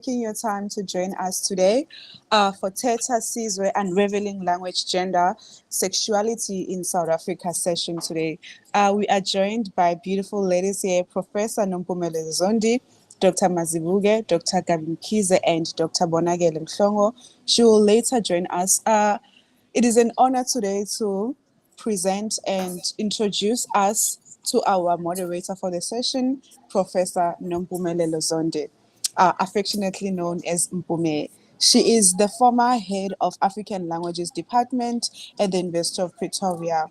taking your time to join us today for Thetha, Sizwe, Unraveling Language, Gender, Sexuality in South Africa session today. We are joined by beautiful ladies here, Professor Nompumelelo Zondi, Dr. Mazibuge, Dr. Gabi Mkhize, and Dr. Bonakele Mhlongo. She will later join us. It is an honor today to present and introduce us to our moderator for the session, Professor Nompumelelo Zondi, affectionately known as Mpume. She is the former head of African Languages Department at the University of Pretoria.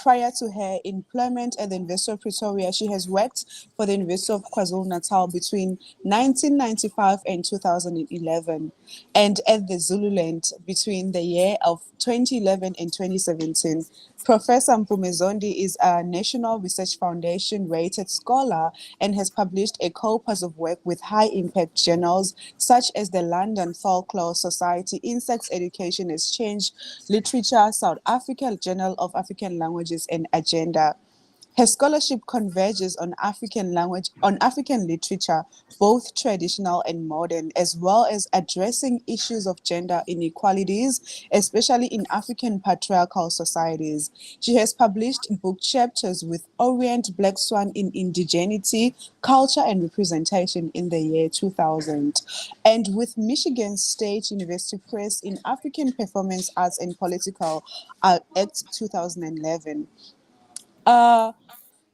Prior to her employment at the University of Pretoria, she has worked for the University of KwaZulu-Natal between 1995 and 2011, and at the Zululand between the year of 2011 and 2017. Professor Mpume Zondi is a National Research Foundation rated scholar and has published a corpus of work with high-impact journals such as the London Folklore Society, Insects Education Exchange, Literature, South Africa Journal of African Languages and Agenda. Her scholarship converges on African literature, both traditional and modern, as well as addressing issues of gender inequalities, especially in African patriarchal societies. She has published book chapters with Orient Black Swan in Indigeneity, Culture and Representation in the year 2000, and with Michigan State University Press in African Performance Arts and Political Act 2011.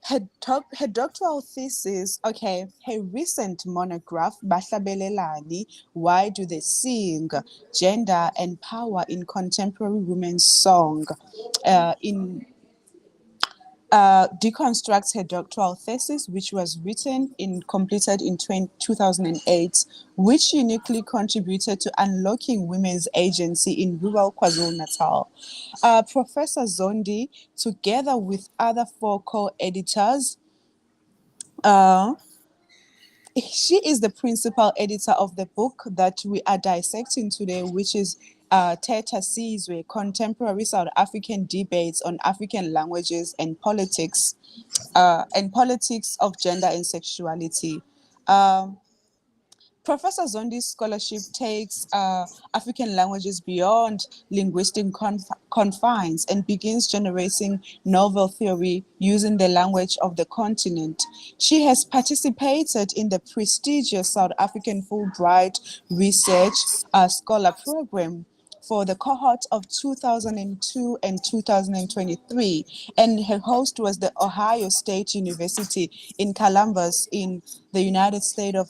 Her doctoral thesis, her recent monograph, Bahlabelelani, Why Do They Sing? Gender and Power in Contemporary Women's Song, deconstructs her doctoral thesis, which was completed in 2008, which uniquely contributed to unlocking women's agency in rural KwaZulu-Natal. Professor Zondi, together with other 4 co-editors, she is the principal editor of the book that we are dissecting today, which is Thetha Sizwe, Contemporary South African Debates on African Languages and Politics of Gender and Sexuality. Professor Zondi's scholarship takes African languages beyond linguistic confines and begins generating novel theory using the language of the continent. She has participated in the prestigious South African Fulbright Research Scholar Program for the cohort of 2002 and 2023, and her host was the Ohio State University in Columbus in the United States of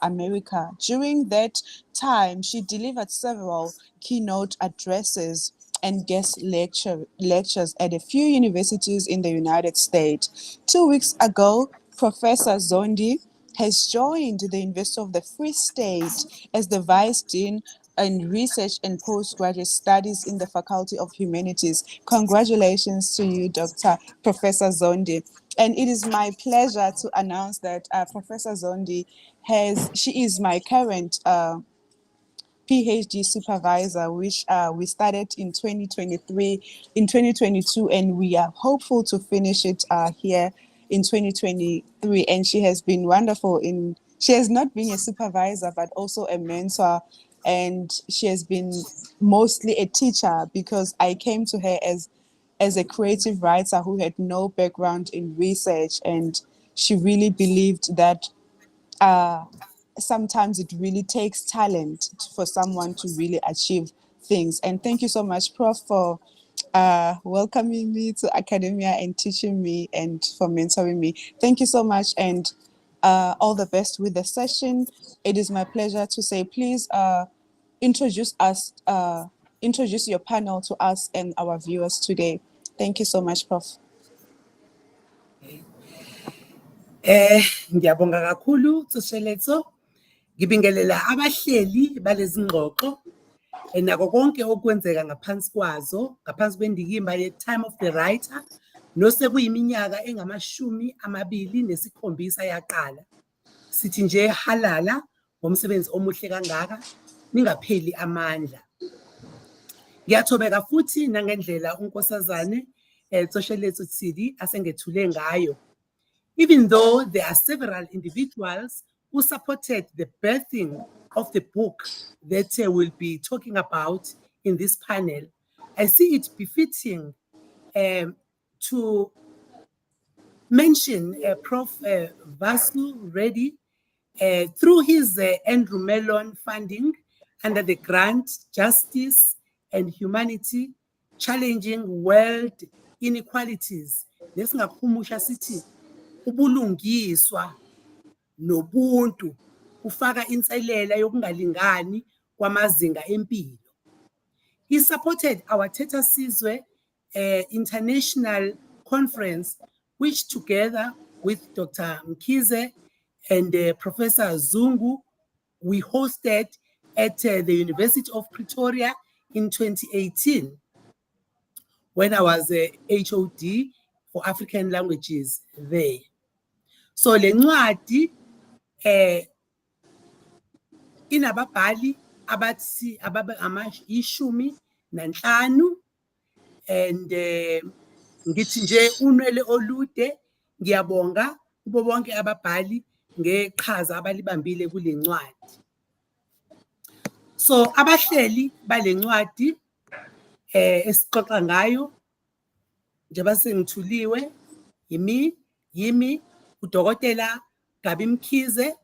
America. During that time, she delivered several keynote addresses and guest lectures at a few universities in the United States. 2 weeks ago, Professor Zondi has joined the University of the Free State as the Vice Dean in Research and Postgraduate Studies in the Faculty of Humanities. Congratulations to you, Professor Zondi. And it is my pleasure to announce that Professor Zondi she is my current PhD supervisor, which we started in 2022, and we are hopeful to finish it here in 2023. And she has been wonderful she has not been a supervisor, but also a mentor. And she has been mostly a teacher, because I came to her as a creative writer who had no background in research, and she really believed that sometimes it really takes talent for someone to really achieve things. And thank you so much, Prof, for welcoming me to academia and teaching me and for mentoring me. Thank you so much, and all the best with the session. It is my pleasure to say, please introduce your panel to us and our viewers today. Thank you so much, Prof. Ngiyabonga kakhulu Tsheletso, ngibingelela abahleli balezi ngxoxo nako konke okwenzeka ngaphansi kwazo, ngaphansi kwendikimba ye Time of the Writer, nosekuyiminyaka engama-27 yaqala. Sithi nje halala ngomsebenzi omuhle kangaka, ningapheli amandla. Ngiyathobeka futhi nangendlela unkosazane Tsheletso Tsidi asengethule ngayo. Even though there are several individuals who supported the birthing of the book that we'll be talking about in this panel. I see it befitting to mention Prof. Vasu Reddy through his Andrew Mellon funding under the grant Justice and Humanity, Challenging World Inequalities. Lesingakuhumusha sithi ubulungiswa nobuntu kufaka inselela yokungalingani kwamazinga empilo. He supported our Thetha Sizwe International Conference, which together with Dr. Mkhize and Professor Zungu, we hosted at the University of Pretoria in 2018 when I was a HOD for African languages there. So le ncwadi inababhali abathi ishumi nanhlanu, and ngithi nje unwele olude ngiyabonga kubo bonke ababhali ngeqhaza abalibambile kule ncwadi. So abahleli bale ncwadi esixoxa ngayo njengoba sengithuliwe yimi uDokotela Gabi Mkhize,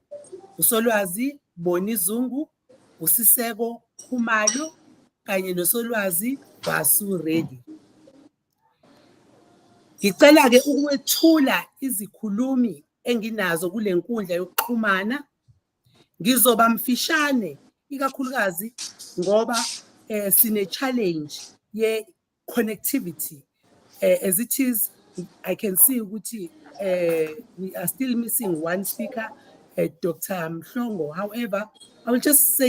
uSolwazi Boni Zungu, uSiseko Khumalo kanye noSolwazi Vasu Reddy. Ngicela ke ukwethula izikhulumi enginazo kule nkundla yokuxhumana. Ngizoba mfishane ikakhulukazi ngoba sine challenge ye connectivity. As it is, I can see ukuthi we are still missing one speaker, Dr. Mhlongo. However, I will just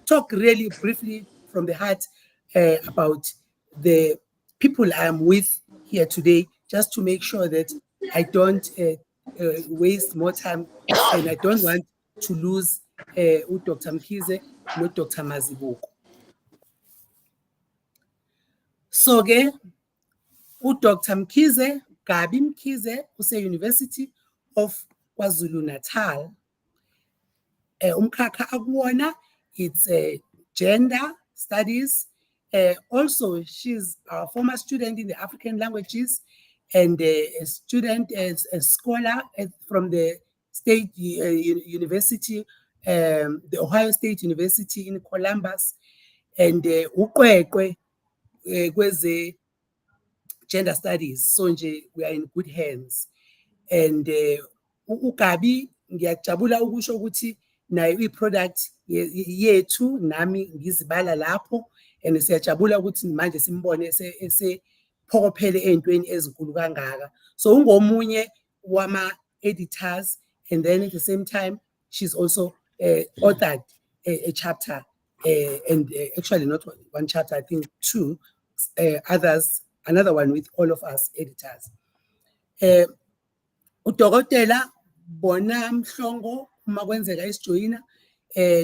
talk really briefly from the heart about the people I am with here today, just to make sure that I don't waste more time, and I don't want to lose Dr. Mkhize nor Dr. Mazibuko. So ke Dr. Mkhize, Gabi Mkhize, use-University of KwaZulu-Natal. Umkhakha akuwona, it's gender studies. Also, she's a former student in the African languages and a student, as a scholar from the State University, the Ohio State University in Columbus, and uqweqwe kweze gender studies. So nje we are in good hands. And uGabi ngiyajabula ukusho ukuthi nayo i-product yethu nami ngizibala lapho, and siyajabula ukuthi manje simbone esephokophele ey'ntweni ezinkulu kangaka. So ungomunye wama-editors, and then at the same time she's also authored a chapter, and actually not one chapter, I think two others, another one with all of us editors. Udokotela Bonakele Mhlongo uma kwenzeka isijoyina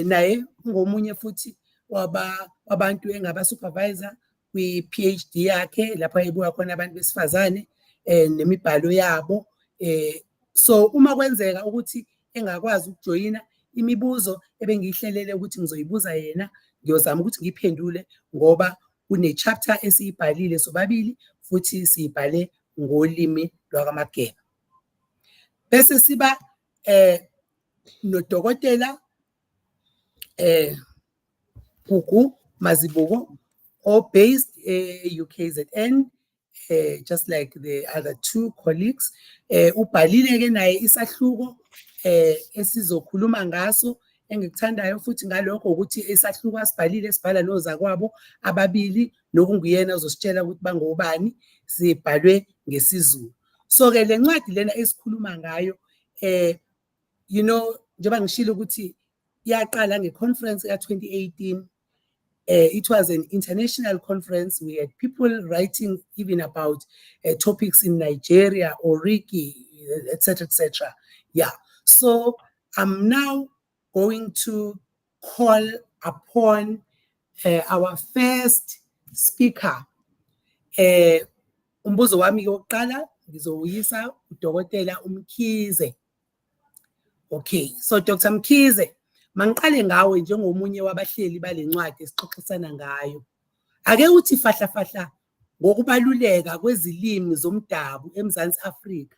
naye ngomunye futhi wabantu engaba supervisor kwi-PhD yakhe lapha ebuka khona abantu besifazane nemibhalo yabo. So uma kwenzeka ukuthi engakwazi ukujoyina, imibuzo ebengiyihlelele ukuthi ngizoyibuza yena ngiyozama ukuthi ngiphendule ngoba une-chapter esiyibhalile sobabili futhi siyibhale ngolimi lwakaMageba. Bese siba nodokotela Gugu Mazibuko, all based UKZN, just like the other two colleagues. Ubhalile ke naye isahluko esizokhuluma ngaso engikuthandayo futhi ngalokho ukuthi isahluko asibhalile sibhala nozakwabo ababili nokunguyena uzositshela ukuthi bangobani, sibhalwe ngesiZulu. So ke le ncwadi lena esikhuluma ngayo you know njengoba ngishilo ukuthi yaqala ngeconference ka-2018. It was an international conference. We had people writing even about topics in Nigeria, Oriki, etc., etc. Yeah. So I'm now going to call upon our first speaker. Umbuzo wami wokuqala ngizowuyisa uDokotela Mkhize. Okay, so Dr. Mkhize, mangiqale ngawe njengomunye wabahleli balencwadi esixoxisana ngayo. Ake uthi fahla fahla ngokubaluleka kwezilimi zomdabu eMzansi Afrika.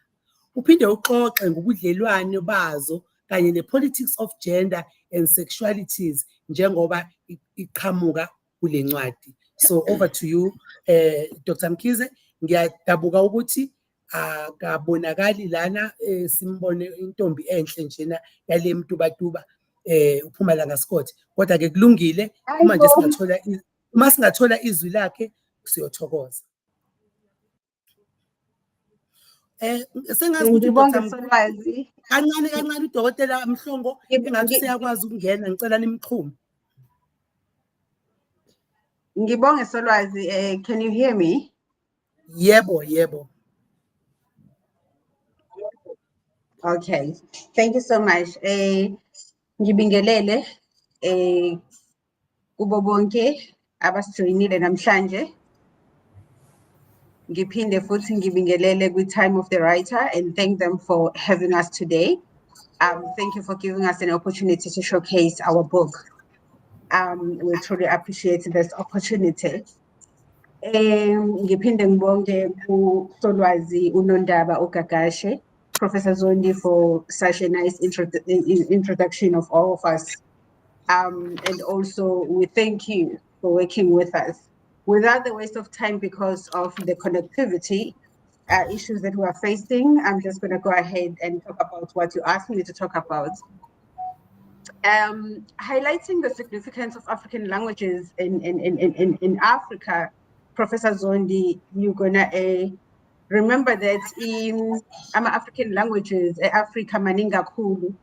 Uphinde uxoxe ngobudlelwane bazo kanye ne-politics of gender and sexualities njengoba iqhamuka kule ncwadi. So over to you, Dr. Mkhize. Ngiyadabuka ukuthi akabonakali lana simbone intombi enhle njena yale mtubatuba uPhumalanga Scott. Kodwa ke kulungile uma nje singathola izwi lakhe siyothokoza. Sengazi ukuthi kancane uDokotela Mhlongo engathi siyakwazi ukungena, ngicela nimxhume. Ngibonge Solwazi, can you hear me? Yebo. Okay, thank you so much. Ngibingelele kubo bonke abasijoyinile namhlanje. Ngiphinde futhi ngibingelele kwi-Time of the Writer and thank them for having us today. Thank you for giving us an opportunity to showcase our book. We truly appreciate this opportunity. Ngiphinde ngibonge uSolwazi uNondaba uGagashe, Professor Zondi, for such a nice introduction of all of us. And also we thank you for working with us. Without the waste of time because of the connectivity issues that we are facing, I'm just going to go ahead and talk about what you asked me to talk about. Highlighting the significance of African languages in Africa, Professor Zondi, you're gonna remember that in African languages, Africa maninga kulu,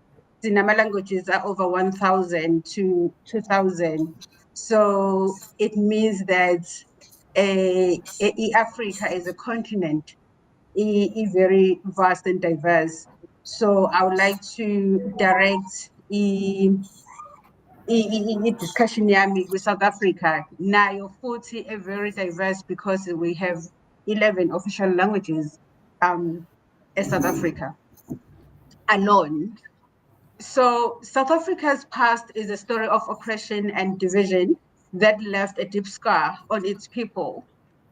Sinama languages are over 1,000 to 2,000. So it means that Africa is a continent, very vast and diverse. So I would like to direct discussion yami with South Africa. Now you're 40 a very diverse because we have 11 official languages in South Africa alone. So South Africa's past is a story of oppression and division that left a deep scar on its people.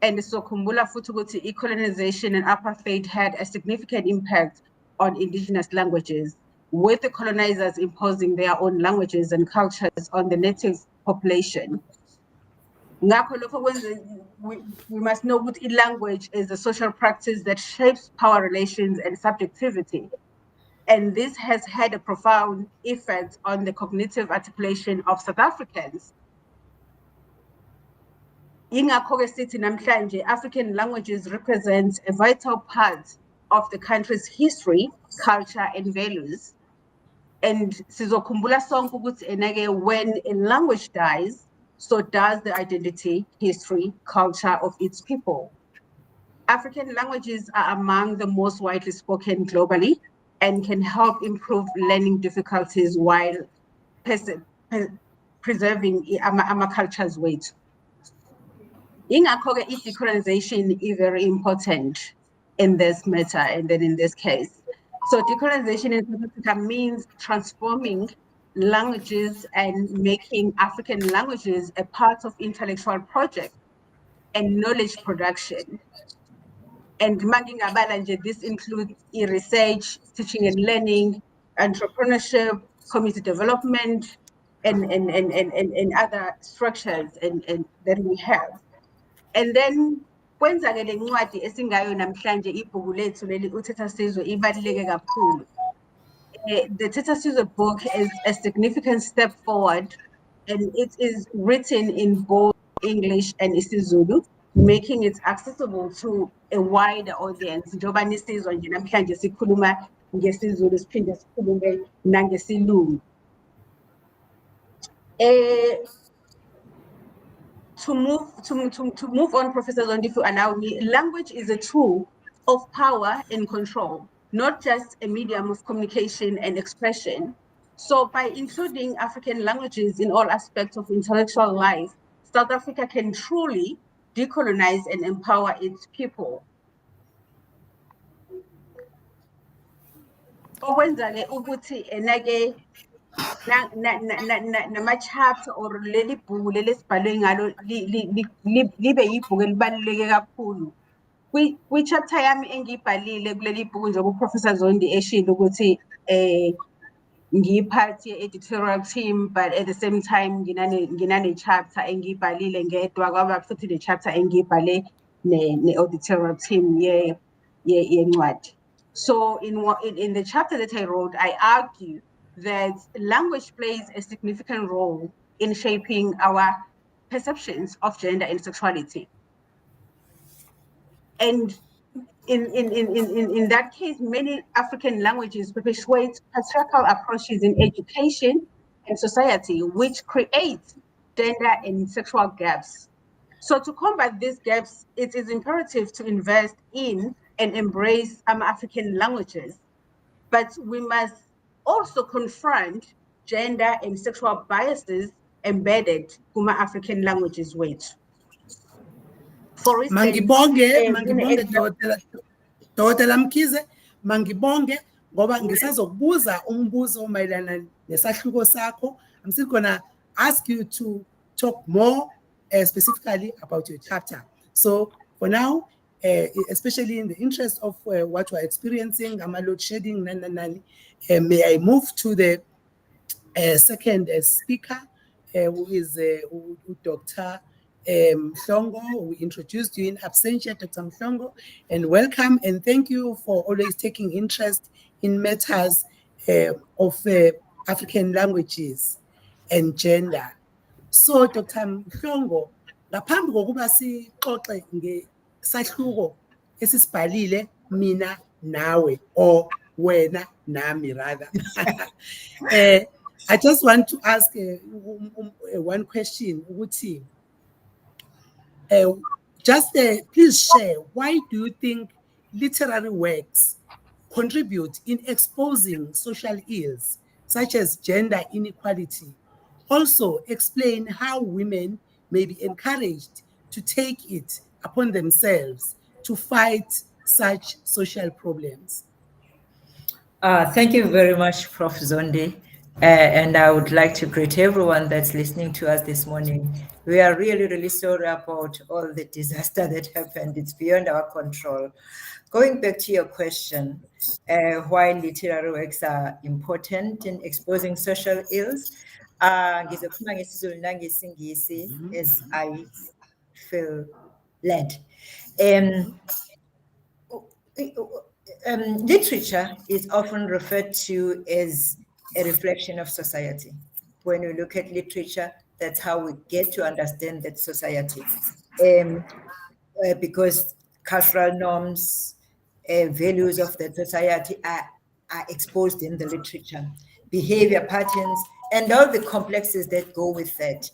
And so Kumbula Futuguti colonization and apartheid had a significant impact on indigenous languages, with the colonizers imposing their own languages and cultures on the native population. We must know that language is a social practice that shapes power relations and subjectivity. And this has had a profound effect on the cognitive articulation of South Africans. African languages represent a vital part of the country's history, culture, and values. And sizokumbula sonke ukuthi when a language dies, so does the identity, history, culture of its people. African languages are among the most widely spoken globally and can help improve learning difficulties while preserving our culture's weight. Decolonization is very important in this matter and then in this case. So decolonization in South Africa means transforming languages and making African languages a part of intellectual projects and knowledge production. And this includes research, teaching and learning, entrepreneurship, community development, and other structures and that we have. And then kwenzake le ncwadi esingayo namhlanje ibhuku lethu leli uThetha Sizwe ibaluleke kakhulu. The Thetha Sizwe book is a significant step forward, and it is written in both English and isiZulu, making it accessible to a wider audience. Njengoba nisizwa nje namhlanje sikhuluma ngesiZulu siphinde sikhulume nangesilungu. To move on, Professor Zondi, if you allow me, language is a tool of power and control, not just a medium of communication and expression. So by including African languages in all aspects of intellectual life, South Africa can truly decolonize and empower its people. okwenzake ukuthi enake nama-chapter or leli bhuku leli esibhalwe ngalo libe yibhuku elibaluleke kakhulu. Kwi-chapter yami engiyibhalile kuleli bhuku njengoba uProfessor Zondi eshilo ukuthi ngiyiphathi ye-editorial team, but at the same time nginane-chapter engiyibhalile ngedwa, kwaba futhi ne-chapter engiyibhale ne-editorial team yencwadi. So in the chapter that I wrote, I argue that language plays a significant role in shaping our perceptions of gender and sexuality. And in that case, many African languages perpetuate patriarchal approaches in education and society, which create gender and sexual gaps. So to combat these gaps, it is imperative to invest in and embrace African languages, but we must also confront gender and sexual biases embedded in African languages wethu. For instance, mangibonge Dr. Mkhize, mangibonge ngoba ngisazokubuza umbuzo mayelana nesahluko sakho. I'm still gonna ask you to talk more specifically about your chapter. So for now, especially in the interest of what we're experiencing, load shedding, may I move to the second speaker, who is Dr. Mhlongo. We introduced you in absentia, Dr. Mhlongo, and welcome and thank you for always taking interest in matters of African languages and gender. So, Dr. Mhlongo, ngaphambi kokuba sixoxe ngesahluko esisibhalile mina nawe or wena nami rather. I just want to ask one question. Please share, why do you think literary works contribute in exposing social ills such as gender inequality? Also explain how women may be encouraged to take it upon themselves to fight such social problems. Thank you very much, Prof. Zondi. And I would like to greet everyone that's listening to us this morning. We are really, really sorry about all the disaster that happened. It's beyond our control. Going back to your question, why literary works are important in exposing social ills, as I feel led. Literature is often referred to as a reflection of society. When we look at literature, that's how we get to understand that society. Because cultural norms, values of the society are exposed in the literature, behavior patterns, and all the complexities that go with that.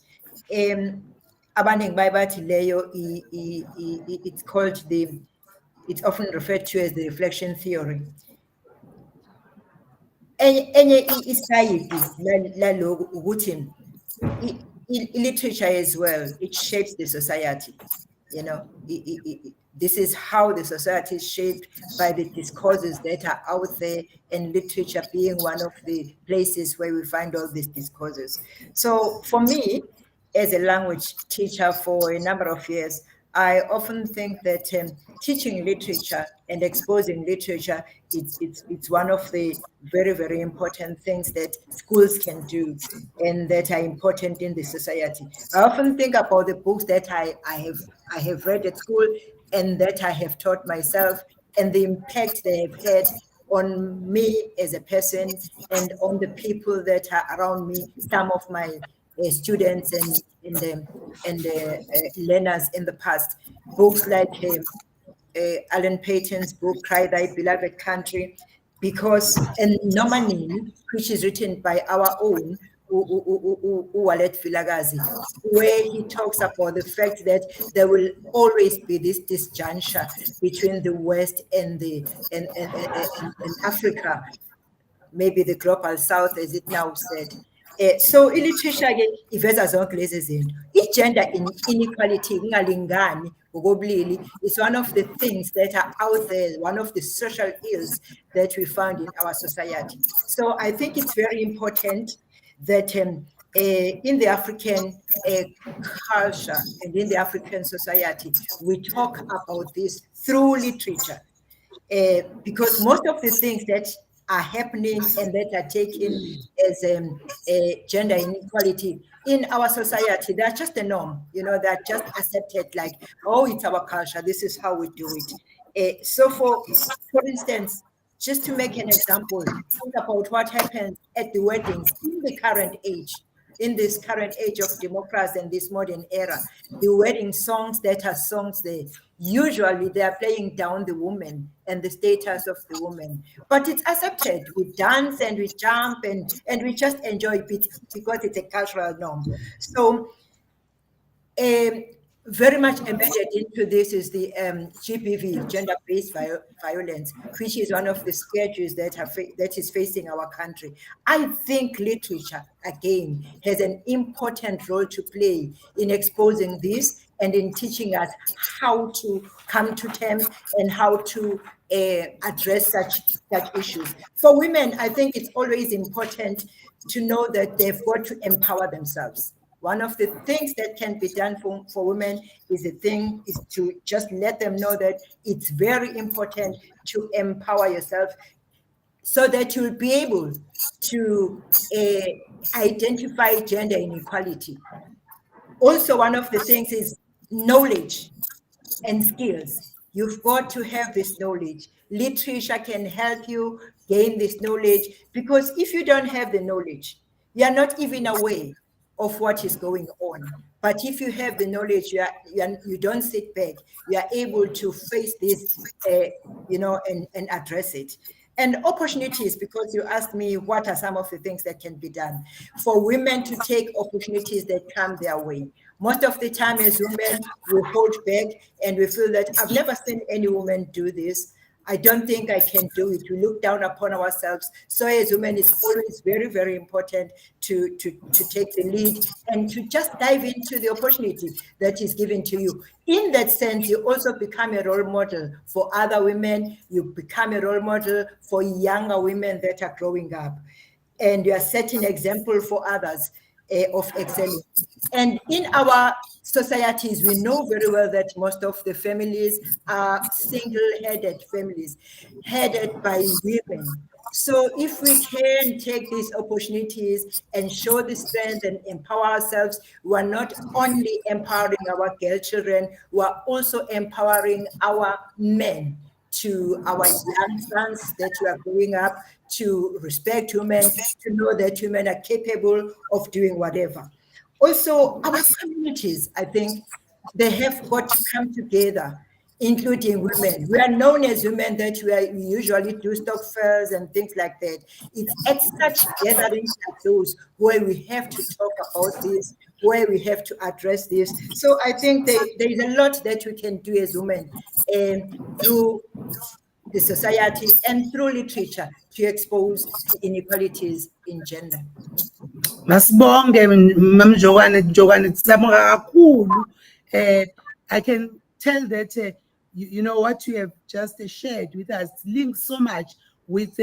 It's often referred to as the reflection theory. Literature as well, it shapes the society. You know, this is how the society is shaped by the discourses that are out there, and literature being one of the places where we find all these discourses. So for me, as a language teacher for a number of years, I often think that teaching literature and exposing literature, it's one of the very, very important things that schools can do and that are important in the society. I often think about the books that I have read at school and that I have taught myself and the impact they have had on me as a person and on the people that are around me, some of my students and learners in the past. Books like Alan Paton's book, Cry Thy Beloved Country, and Nomanini, which is written by our own Uwalet Vilagazi, where he talks about the fact that there will always be this disjuncture between the West and Africa, maybe the global South, as it now said. So illiterature ke iveza zonke lezi zinto. I-gender inequality, kungalingani ngokobulili, is one of the things that are out there, one of the social ills that we found in our society. So I think it's very important that in the African culture and in the African society, we talk about this through literature. Because most of the things that are happening and that are taken as gender inequality in our society, they're just a norm, they're just accepted like, oh, it's our culture, this is how we do it. So for instance, just to make an example, think about what happens at the weddings in the current age. In this current age of democracy and this modern era, the wedding songs that are songs there, usually they are playing down the woman and the status of the woman. But it's accepted. We dance and we jump and we just enjoy it because it's a cultural norm. So very much embedded into this is the GBV, gender-based violence, which is one of the scourges that is facing our country. I think literature, again, has an important role to play in exposing this and in teaching us how to come to terms and how to address such issues. For women, I think it's always important to know that they've got to empower themselves. One of the things that can be done for women is to just let them know that it's very important to empower yourself so that you'll be able to identify gender inequality. Also, one of the things is knowledge and skills. You've got to have this knowledge. Literature can help you gain this knowledge, because if you don't have the knowledge, you're not even aware of what is going on. But if you have the knowledge, you don't sit back. You are able to face this, and address it. And opportunities, because you asked me what are some of the things that can be done for women to take opportunities that come their way. Most of the time as women, we hold back and we feel that I've never seen any woman do this. I don't think I can do it. We look down upon ourselves. So as women, it's always very, very important to take the lead and to just dive into the opportunity that is given to you. In that sense, you also become a role model for other women. You become a role model for younger women that are growing up. And you are setting example for others of excellence. And in our societies, we know very well that most of the families are single-headed families, headed by women. So if we can take these opportunities and show the strength and empower ourselves, we are not only empowering our girl children, we are also empowering our men, to our young sons that we are growing up, to respect women, to know that women are capable of doing whatever. Also, our communities, I think, they have got to come together, including women. We are known as women that we usually do stock fairs and things like that. It's at such gatherings like those where we have to talk about this, where we have to address this. So I think there is a lot that we can do as women through the society and through literature to expose inequalities in gender. Masibonge Mjogane Tsamora kakhulu. I can tell that you know what you have just shared with us links so much with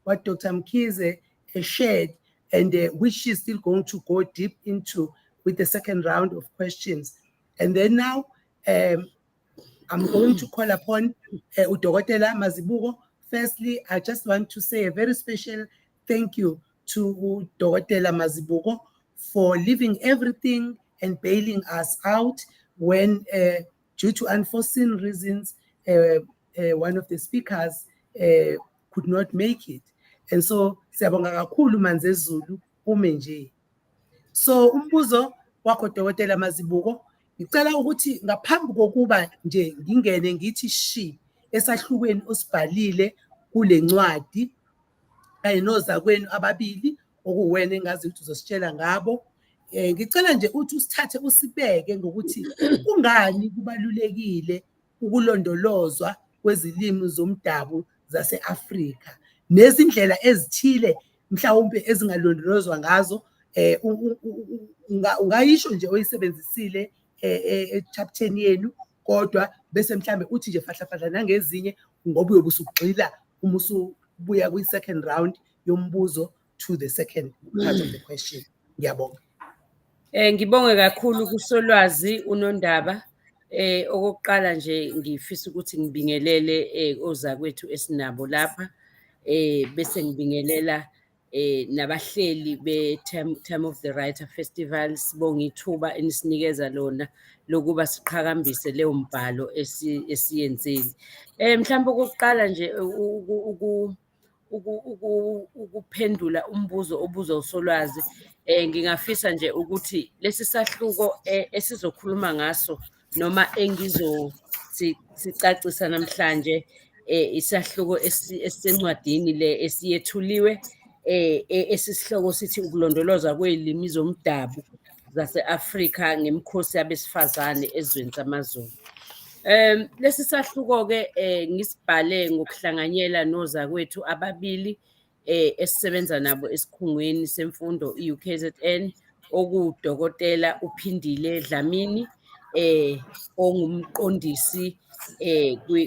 what Dr. Mkhize shared, and which she's still going to go deep into with the second round of questions. And then now I'm going to call upon Udokotela Mazibuko. Firstly, I just want to say a very special thank you to Udokotela Mazibuko for leaving everything and bailing us out when, due to unforeseen reasons, one of the speakers could not make it. And so, siyabonga kakhulu manzezulu ume nje. So, umbuzo wakho Dokotela Mazibuko, ngicela ukuthi ngaphambi kokuba nje ngingene ngithi shi esahlukweni osibhalile kule ncwadi kanye nozakwenu ababili okuwena engazi ukuthi uzositshela ngabo, ngicela nje uthi usithathe usibeke ngokuthi kungani kubalulekile ukulondolozwa kwezilimi zomdabu zase-Afrika nezindlela ezithile mhlawumbe ezingalondolozwa ngazo ungayisho nje oyisebenzisile chapterni yenu kodwa bese mhlambe uthi nje fahla nangezinye ngoba uyobe usugxila uma usubuya kwi-second round yombuzo to the second part of the question. Ngiyabonga. Ngibonge kakhulu kusolwazi uNondaba. Okokuqala nje ngifisa ukuthi ngibingelele ozakwethu esinabo lapha. Bese ngibingelela nabahleli be-Time of the Writer Festival. Sibonga ithuba enisinikeza lona lokuba siqhakambise leyo mbhalo esiyenzile. Mhlawumbe okokuqala nje ukuphendula umbuzo obuzwa usolwazi, ngingafisa nje ukuthi lesi sahluko esizokhuluma ngaso noma engizosicacisa namhlanje isahluko esisencwadini le esiyethuliwe esisihloko sithi ukulondolozwa kwezilimi zomdabu zase-Afrika ngemikhosi yabesifazane ezweni zamaZulu. Lesi sahluko ke ngisibhale ngokuhlanganyela nozakwethu ababili esisebenza nabo esikhungweni semfundo i-UKZN, okuwudokotela uPhindile Dlamini ongumqondisi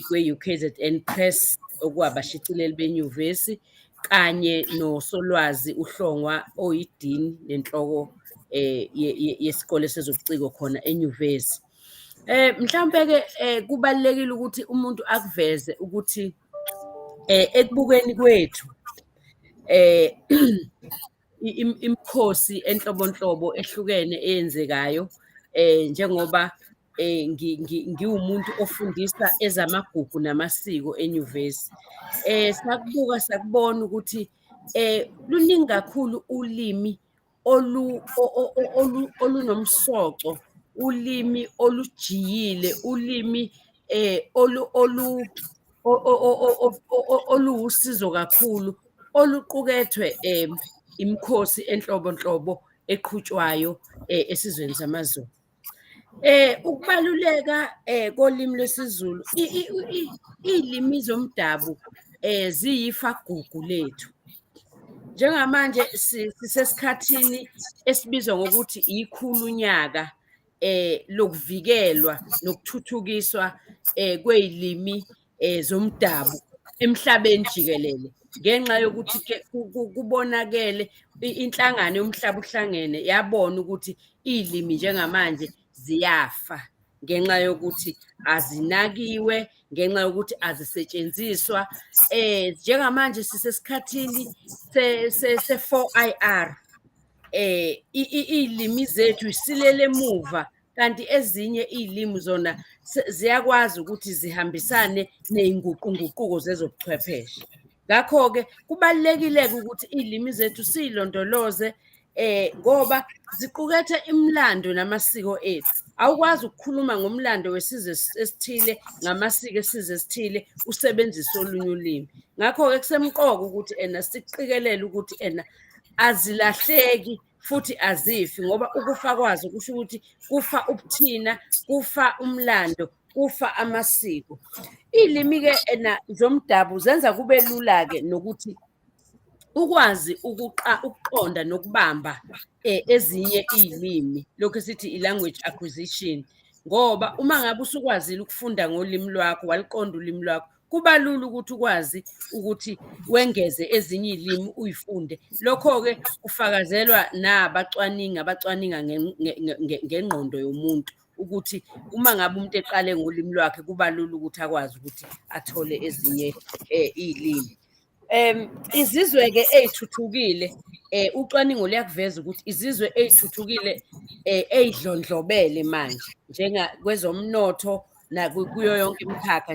kwe-UKZN Press okuwabashicileli benyuvesi, kanye nosolwazi uHlongwa oyidini nenhloko yesikole sezobuciko khona enyuvesi. Mhlawumbe ke kubalekile ukuthi umuntu akuveze ukuthi ekubukeni kwethu imikhosi enhlobonhlobo ehlukene eyenzekayo njengoba ngiwumuntu ofundisa ezamagugu namasiko enyuvesi. Sakubuka sakubona ukuthi luningi kakhulu ulimi olunomsoco, ulimi olujiyile, ulimi oluwusizo kakhulu oluqukethwe imikhosi enhlobonhlobo eqhutshwayo esizweni samaZulu. Ukubaluleka kolimi lwesiZulu, izilimi zomdabu ziyifagugu lethu. Njengamanje sisesikhathini esibizwa ngokuthi ikhulunyaka lokuvikelwa nokuthuthukiswa kwezilimi zomdabu emhlabeni jikelele, ngenxa yokuthi ke kubonakele inhlangano yomhlaba uhlangene yabona ukuthi izilimi njengamanje ziyafa ngenxa yokuthi azinakiwe, ngenxa yokuthi azisetshenziswa. Njengamanje sisesikhathini se-4IR. Izilimi zethu isilele emuva, kanti ezinye izilimi zona ziyakwazi ukuthi zihambisane ney'nguqunguquko zezobuchwepheshe. Ngakho-ke kubalulekile-ke ukuthi izilimi zethu siy'londoloze ngoba ziqukethe imilando namasiko ethu. Awukwazi ukukhuluma ngomlando wesizwe esithile, ngamasiko esizwe esithile usebenzise olunye ulimi. Ngakho-ke kusemqoka ukuthi siqikelele ukuthi azilahleki futhi azifi, ngoba ukufa kwazo kusho ukuthi kufa ubuthina, kufa umlando, kufa amasiko. Izilimi-ke zomdabu zenza kube lula-ke nokuthi ukwazi ukuqonda nokubamba ezinye izilimi, lokhu sithi i-language acquisition, ngoba uma ngabe usukwazile ukufunda ngolimi lwakho, waliqonda ulimi lwakho, kuba lula ukuthi ukwazi ukuthi wengeze ezinye izilimi uyifunde. Lokho-ke kufakazelwa abacwaninga ngengqondo yomuntu, ukuthi uma ngabe umuntu eqale ngolimi lwakhe kuba lula ukuthi akwazi ukuthi athole ezinye izilimi. Izizwe-ke ey'thuthukile, ucwaningo luyakuveza ukuthi izizwe ey'thuthukile ey'dlondlobele manje kwezomnotho kuyo yonke imikhakha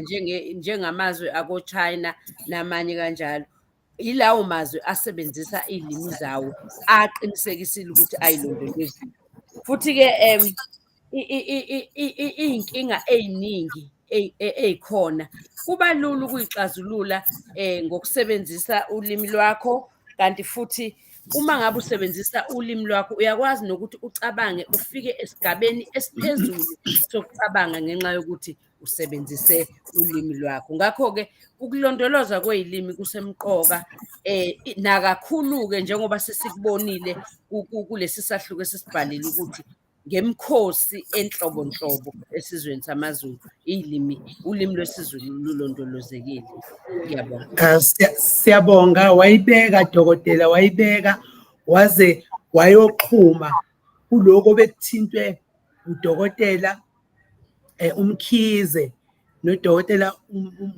njengamazwe ako-China namanye kanjalo, yilawo mazwe asebenzisa izilimi zawo aqinisekisile ukuthi ayilondolozile. Futhi-ke iy'nkinga ey'ningi ey'khona kuba lula ukuyixazulula ngokusebenzisa ulimi lwakho, kanti futhi uma ngabe usebenzisa ulimi lwakho uyakwazi nokuthi ucabange ufike esigabeni esiphezulu sokucabanga ngenxa yokuthi usebenzise ulimi lwakho. Ngakho-ke ukulondolozwa kwey'limi kusemqoka nakakhulu-ke njengoba sesikubonile kulesi sahluko esisibhalile ukuthi ngemikhosi enhlobonhlobo esizweni samaZulu ulimi lwesiZulu lulondolozekile. Ngiyabonga. Siyabonga, wayibeka dokotela, wayibeka waze wayoxhuma kuloko bekuthintwe udokotela Mkhize nodokotela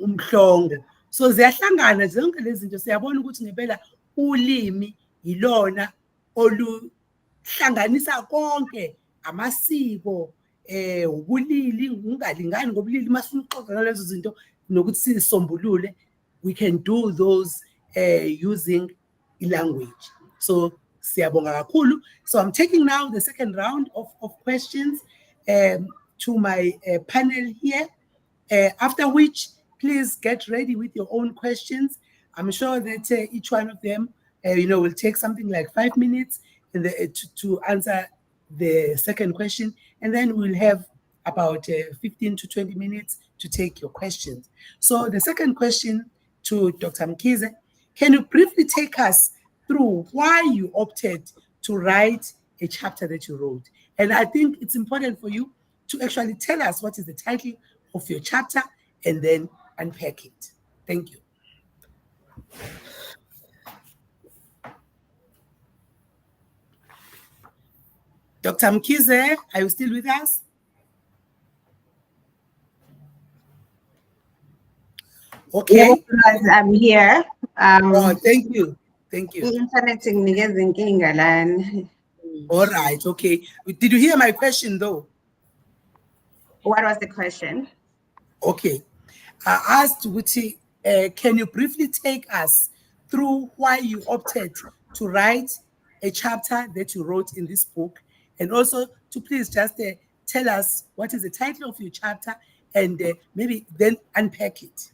Mhlongo. So ziyahlangana zonke lezi zinto, siyabona ukuthi ngempela ulimi yilona oluhlanganisa konke amasiko ubulili, ungalingani ngobulili. Masixoxa ngalezo zinto nokuthi sisombulule, we can do those using language. So siyabonga kakhulu. So I'm taking now the second round of questions to my panel here, after which please get ready with your own questions. I'm sure that each one of them will take something like 5 minutes to answer the second question, and then we'll have about 15 to 20 minutes to take your questions. So the second question to Dr. Mkhize, can you briefly take us through why you opted to write a chapter that you wrote? And I think it's important for you to actually tell us what is the title of your chapter and then unpack it. Thank you. Dr. Mkhize, are you still with us? Okay. Yes, I'm here. Thank you. Thank you. Internet inginikeza inkinga lana. All right. Okay. Did you hear my question though? What was the question? Okay. I asked Wuti, can you briefly take us through why you opted to write a chapter that you wrote in this book, and also to please just tell us what is the title of your chapter and maybe then unpack it.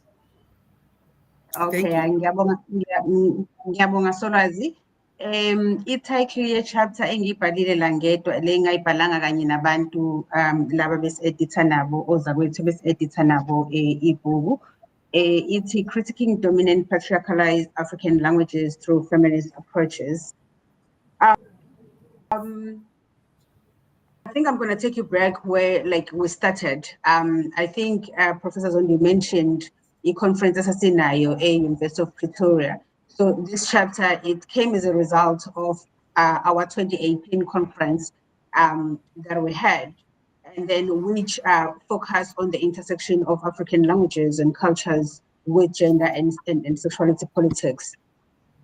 Okay, ngiyabonga Solwazi. I-title ye-chapter engiyibhalile la ngedwa le ngayibhalanga kanye nabantu laba besi-editha nabo ozakwethu besi-editha nabo ibhuku ithi Critiquing Dominant Patriarchalized African Languages Through Feminist Approaches. I think I'm going to take you back where we started. I think Professor Zondi mentioned a conference asesinayo University of Pretoria. So this chapter, it came as a result of our 2018 conference that we had, and then which focused on the intersection of African languages and cultures with gender and sexuality politics.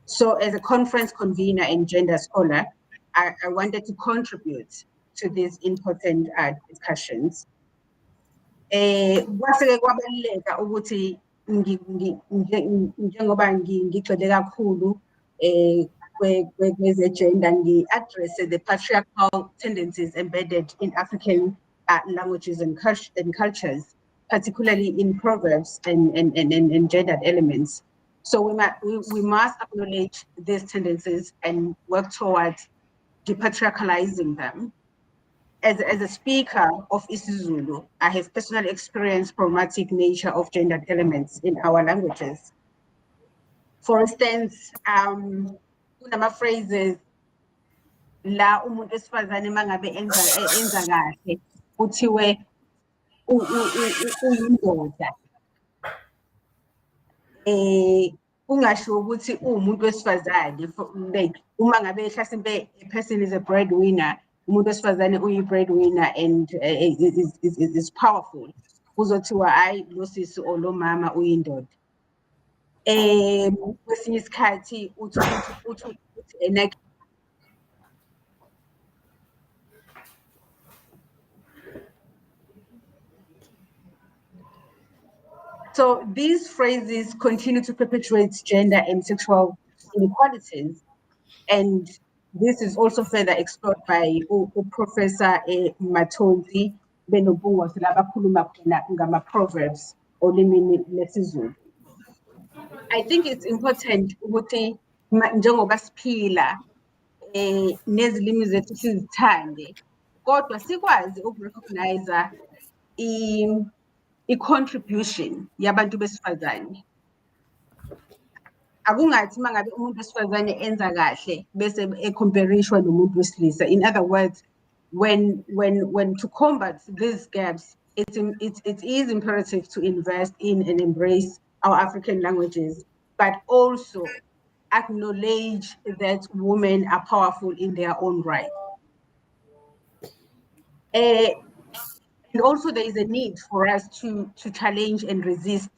So as a conference convener and gender scholar, I wanted to contribute to these important discussions. Njengoba ngigxile kakhulu kwezegender ngi-address the patriarchal tendencies embedded in African languages and cultures, particularly in proverbs and gendered elements. So we must acknowledge these tendencies and work towards depatriarchalizing them. As a speaker of isiZulu, I have personally experienced problematic nature of gendered elements in our languages. For instance, kunama phrases la umuntu esifazane mangabe enza kahle kuthiwe uyindoda. Ungasho ukuthi umuntu wesifazane, like uma ngabe mhlasimbe a person is a breadwinner, umuntu wesifazane uyi-breadwinner and is powerful, kuzothiwa hayi lo sisi or lo mama uyindoda. Kwesinye isikhathi uthi so these phrases continue to perpetuate gender and sexual inequalities, and this is also further explored by Professor Matonzi Benobungwa abakhuluma khona ngama-proverbs olimini lesiZulu. I think it's important ukuthi njengoba siphila nezilimi zethu sizithande, kodwa sikwazi ukurecognize i-contribution yabantu besifazane. Akungathi mangabe umuntu wesifazane enza kahle bese ecomparishwa nomuntu wesilisa. In other words, when to combat these gaps, it is imperative to invest in and embrace our African languages, but also acknowledge that women are powerful in their own right. And also there is a need for us to challenge and resist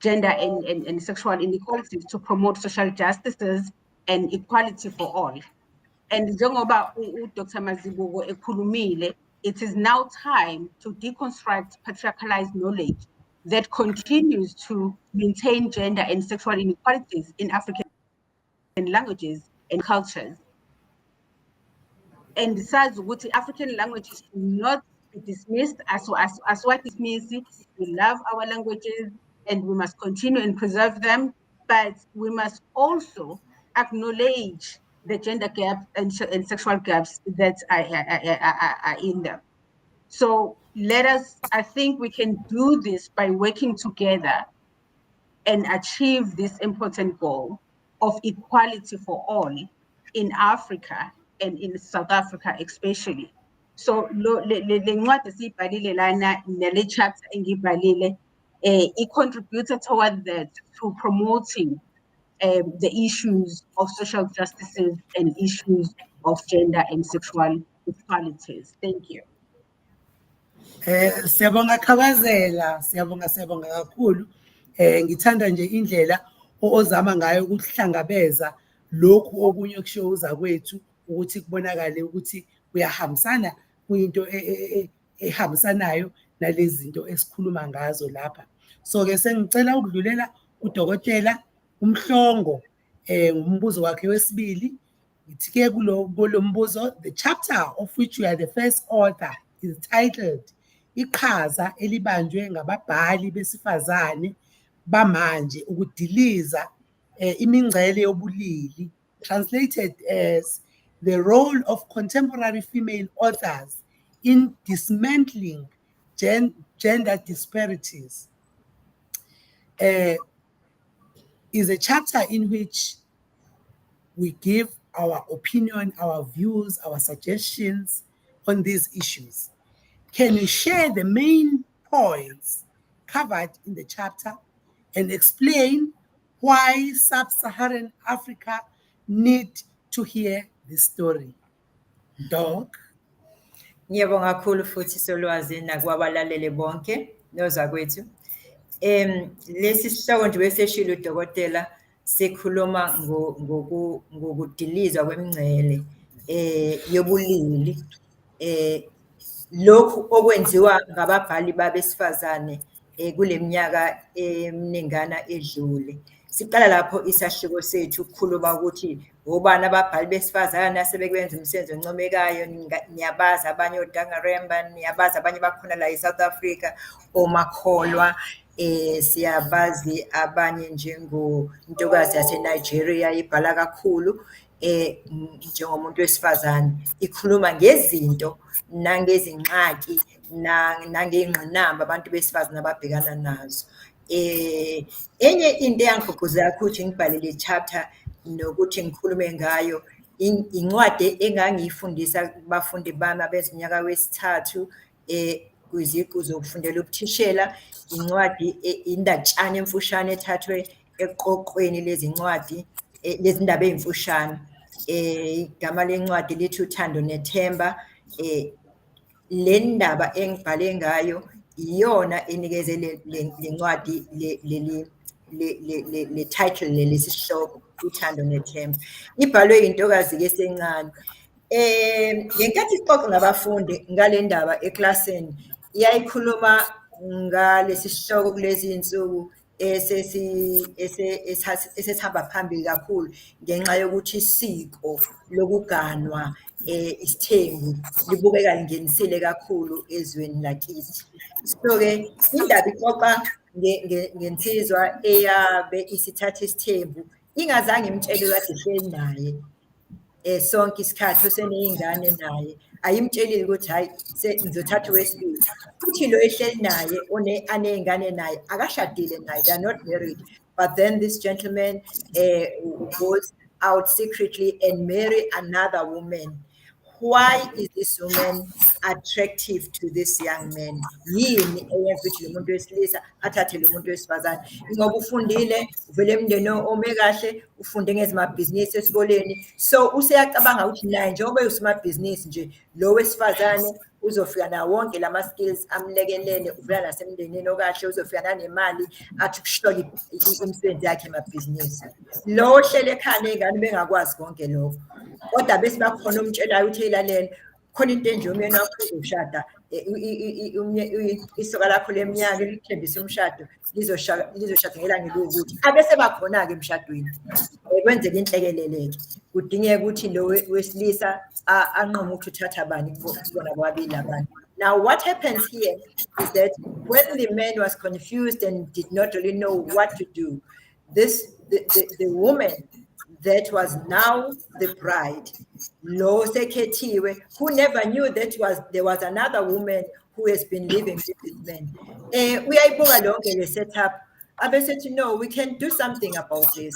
gender and sexual inequalities to promote social justices and equality for all. And njengoba Dr. Mazibuko ekhulumile, it is now time to deconstruct patriarchalized knowledge that continues to maintain gender and sexual inequalities in African languages and cultures. And besides, what African languages do not be dismissed as what it means. We love our languages and we must continue and preserve them, but we must also acknowledge the gender gap and sexual gaps that are in them. So I think we can do this by working together and achieve this important goal of equality for all in Africa and in South Africa especially. So le ncwadi esiyibhalile lana nale chapter engibhalile it contributed toward that through promoting the issues of social justices and issues of gender and sexual equalities. Thank you. Siyabonga Khawazela, siyabonga kakhulu. Ngithanda nje indlela ozama ngayo ukuhlangabeza lokhu okunye okushoza kwethu ukuthi kubonakale ukuthi uyahambisana kuyinto ehambisanayo nalezi zinto esikhuluma ngazo lapha. So ke sengicela ukudlulela uDokotela Mhlongo umbuzo wakhe wesibili. Ngithi ke kulo mbuzo, the chapter of which you are the first author is titled Iqhaza elibanjwe ngababhali besifazane bamanje ukudiliza imingcele yobulili, translated as the role of contemporary female authors in dismantling gender disparities, is a chapter in which we give our opinion, our views, our suggestions on these issues. Can you share the main points covered in the chapter and explain why Sub-Saharan Africa need to hear this story? Doc? Ngiyabonga kakhulu futhi solwazi nakwabalaleli bonke nozakwethu. Lesi sihloko nje beseshilo uDokotela sikhuluma ngokudilizwa kwemingcele yobulili lokhu okwenziwa ngababhali babesifazane kuleminyaka eminingana edlule. Siqala lapho isahluko sethu ukukhuluma ukuthi obani ababhali besifazane asebekwenza umsebenzi oncomekayo. Niyabazi abanye oDangaremba, niyabazi abanye bakhona la eSouth Africa, oMakholwa, siyabazi abanye njengontokazi yaseNigeria ibhala kakhulu njengomuntu wesifazane ikhuluma ngezinto nangezingxaki nangengqinamba abantu besifazane ababhekana nazo. Enye into eyangigqugquzela ukuthi ngibhale le chapter nokuthi ngikhulume ngayo incwadi engangiyifundisa kubafundi bami abezinyaka wesithathu kwiziqu zokufundela ubuthishela. Incwadi indatshana emfushane ethathwe eqoqweni lezincwadi lezindaba ezimfushane. Igama lencwadi lithi uthando nethemba. Le ndaba engibhale ngayo iyona enikeze le ncwadi le title lesihloko uthando nethemba. Ibhalwe intokazi ke sencane. Ngenkathi sixoxa nabafundi ngale ndaba eklasini iyayikhuluma ngalesi sihloko kulezi insuku esesihamba phambili kakhulu ngenxa yokuthi isiko lokuganwa isithembu libukeka lingenisile kakhulu ezweni lakithi. So ke indaba ixoxa ngensizwa eyabe isithatha isithembu ingazange imtshele kade ihleli naye sonke isikhathi oseneyingane naye ayimtshelile ukuthi hayi ngizothatha wesibili. Futhi lo ehleli naye aney'ngane naye akashadile naye, they are not married. But then this gentleman goes out secretly and marry another woman. Why is this woman attractive to this young man? Yini eyenza ukuthi lo muntu wesilisa athathe lo muntu wesifazane? Ngoba ufundile, uvele emndeni ome kahle, ufunde ngezamabhizinisi esikoleni. So useyacabanga ukuthi naye njengoba usomabhizinisi nje, lo wesifazane uzofika nawo wonke lama skills amlekelele, uvela nasemndenini okahle, uzofika nanemali athi ukuhlola imisebenzi yakhe emabhizinisi. Lo ohlele ekhaya nezingane bengakwazi konke lokho. Kodwa bese bakhona umtshelayo ukuthi eyilaleni khona into enje umyeni wakho uzoshada isoka lakho leminyaka lithembisa umshado lizoshada ngelanga lokuthi abese bakhona ke emshadweni kwenzeka inhlekeleleke kudingeka ukuthi lo wesilisa anqoma ukuthi uthatha bani kubona kwabili abantu. Now what happens here is that when the man was confused and did not really know what to do, the woman that was now the bride, Lo Seketiwe, who never knew that there was another woman who has been living with this man. We are along in set up. Abe said, no, we can do something about this.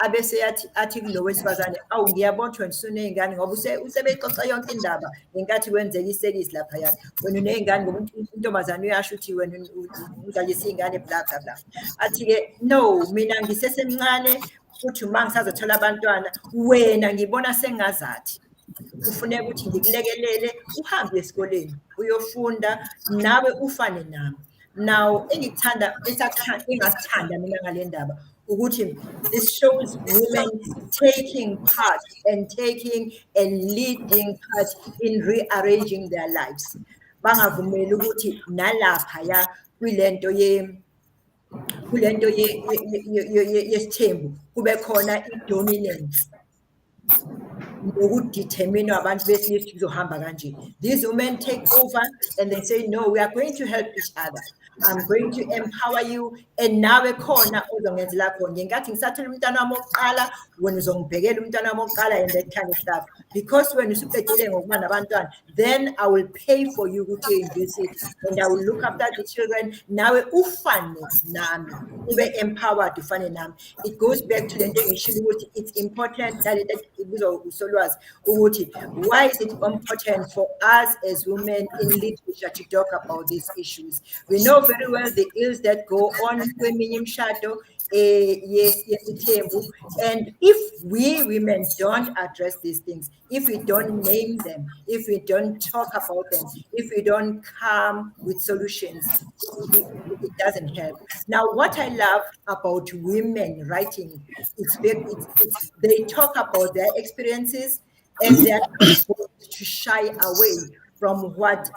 Abe said, ati lo wesifazane awu ngiyabona nsune ingane ngoba usebexoxa yonke indaba ngenkathi kwenzeka iseries lapha yana wena unezingane ngoba intombazane uyasho ukuthi wena uzalisa ingane bla bla bla. Athi ke no, mina ngisesemncane futhi uma ngisazothola abantwana wena ngibona sengazathi kufuneka ukuthi ngikulekelele uhambe esikoleni uyofunda nawe ufane nami. Now engikuthanda engathanda mina ngale ndaba ukuthi this shows women taking part and taking a leading part in rearranging their lives. Bangavumeli ukuthi nalapha ya kulento yesithembu kube khona idominance nokudetermine abantu besilisa kuzohamba kanje. These women take over and they say no, we are going to help each other. I'm going to empower you and nawe khona uzongenzela khona ngenkathi ngisathola umntwana wami oqala wena uzongibhekela umntwana wami oqala and that kind of stuff, because when usuqedile ngokuba nabantwana then I will pay for you ukuthi university and I will look after the children. Nawe ufane nami ube empowered ufane nami. It goes back to the thing ukuthi it's important that usolwazi ukuthi why is it important for us as women in literature to talk about these issues. We know very well the ills that go on kweminye imishado yesithembu, and if we women don't address these things, if we don't name them, if we don't talk about them, if we don't come with solutions, it doesn't help. Now what I love about women writing, they talk about their experiences and they are not going to shy away from what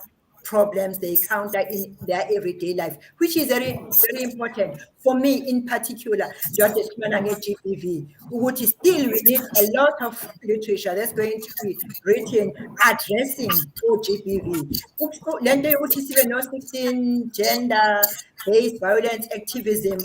problems they encounter in their everyday life, which is very, very important. For me in particular, just GBV, which is still we need a lot of literature that's going to be written addressing GBV. Which is even 16 gender-based violence activism.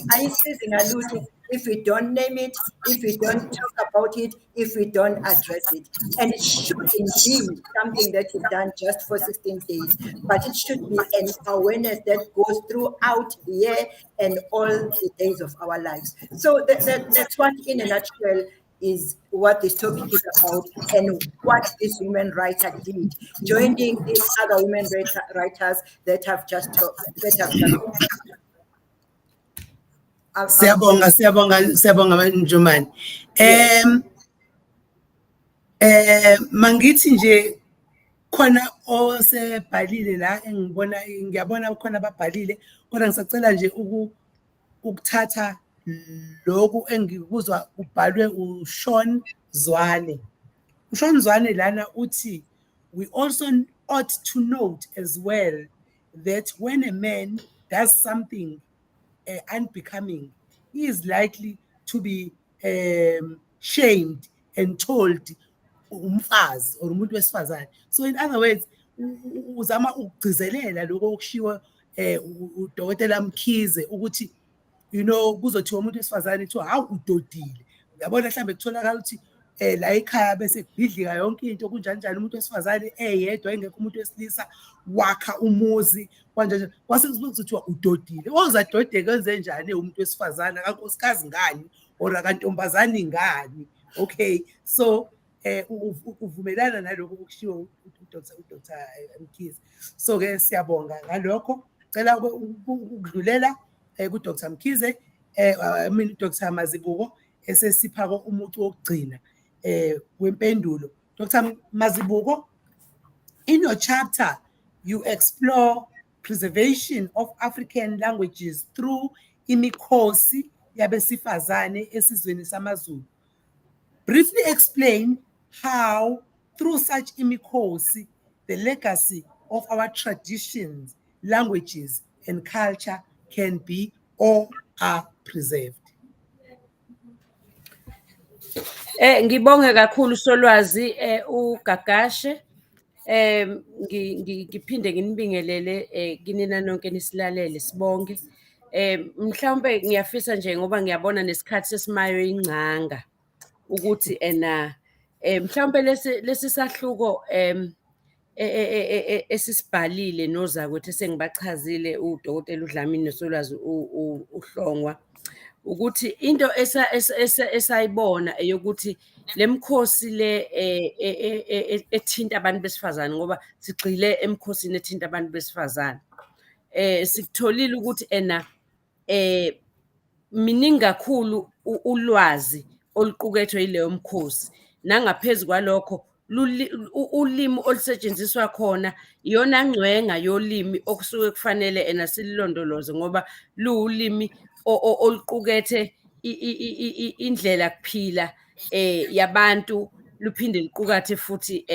If we don't name it, if we don't talk about it, if we don't address it. And it should indeed be something that is done just for 16 days, but it should be an awareness that goes throughout the year and all the days of our lives. So that's what, in a nutshell, is what this topic is about and what this women writer did, joining these other women writers that have just talked. Siyabonga Njumani. Mangithi nje khona osebhalile la ngiyabona khona ababhalile kodwa ngisacela nje ukuthatha lokhu engikuzwa ubhalwe uSean Zwane. uSean Zwane lana uthi we also ought to note as well that when a man does something unbecoming, he is likely to be shamed and told umfazi or umuntu wesifazane. So in other words, uzama ukugcizelela lokho okushiwo uDokotela Mkhize ukuthi kuzothiwa umuntu wesifazane kuthiwa hawu udodile. Uyabona mhlambe kutholakala ukuthi la ekhaya bese kubhidlika yonke into kunjanjani umuntu wesifazane eyedwa engekho umuntu wesilisa wakha umuzi kanje kwase kuzothiwa udodile ozadodeke enze njani umuntu wesifazane akankosikazi ngani or akantombazane ngani okay so uvumelana nalokho okushiwo uDr Mkhize so ke siyabonga ngalokho cela ukudlulela kuDr Mkhize mina uDr Mazibuko esesipha umuntu wokugcina wempendulo. Dr. Mazibuko, in your chapter you explore preservation of African languages through imikhosi yabesifazane esizweni samaZulu. Briefly explain how through such imikhosi the legacy of our traditions, languages and culture can be or are preserved. Ngibonge kakhulu Solwazi uGagashe ngiphinde nginibingelele kinina nonke nisilalele sibonke mhlawumbe ngiyafisa nje ngoba ngiyabona nesikhathi sesimayo ingcanga ukuthi mhlawumbe lesi sahluko esisibhalile nozakwethu esengibachazile uDokotela uDlamini noSolwazi uHlongwa ukuthi into esayibona eyokuthi lemkhosi le ethinta abantu besifazane ngoba sigxile emkhosini ethinta abantu besifazane sikutholile ukuthi miningi kakhulu ulwazi oluqukethwe yileyo mkhosi nangaphezulu kwalokho ulimi olusetshenziswa khona iyona ngcwenga yolimi okusuke kufanele sililondoloze ngoba luwulimi oluqukethe indlela kuphila yabantu luphinde liqukathe futhi